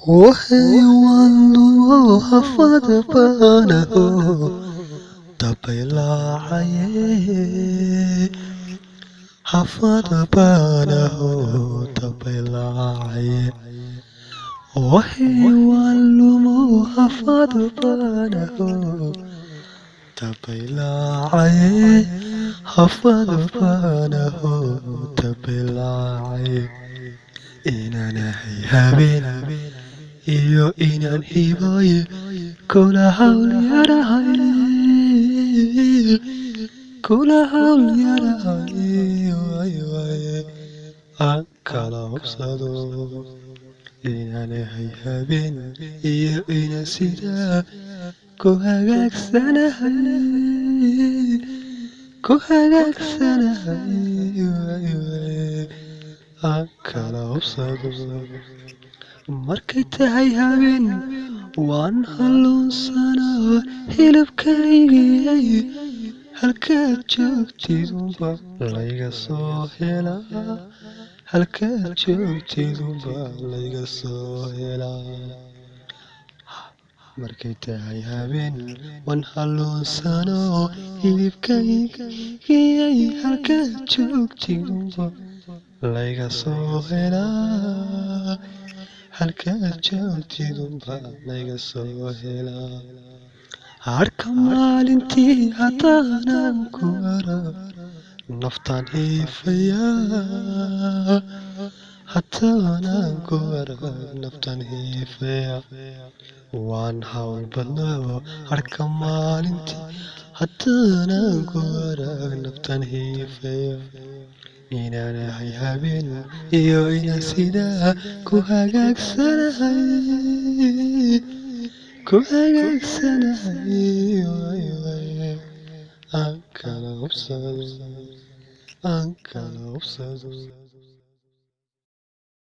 وحيوانو حفظ بانه تبيلاعي حفظ بانه تبيلاعي وحيوانو حفظ بانه تبيلاعي حفظ بانه تبيلاعي إننا هبين iyo inaan hibaye kula hawl yarahay aan kala hubsado inaan ahay habeen iyo inaan sidaa ku hagaagsanahay aan kala hubsado markay tahay habeen waan haluunsanaa hilibkaygiyay halkaad joogtidunba layga soo helaa halkaad joogtidunba layga soo helaa markay tahay habeen waan haluunsanaa hilibkaygiyay halkaad joogtidunba layga soo helaa halkaad joogtidunba layga soo helaa harka maalintii haddaanan ku arag naftaan hiifayaa haddaanan ku arag naftaan hiifaya waan hawl badnaa harka maalintii haddaanan ku arag naftaan hiifaya inaan ahay habeen iyo inaan sidaa ku hagaagsanahay aan kala hubsado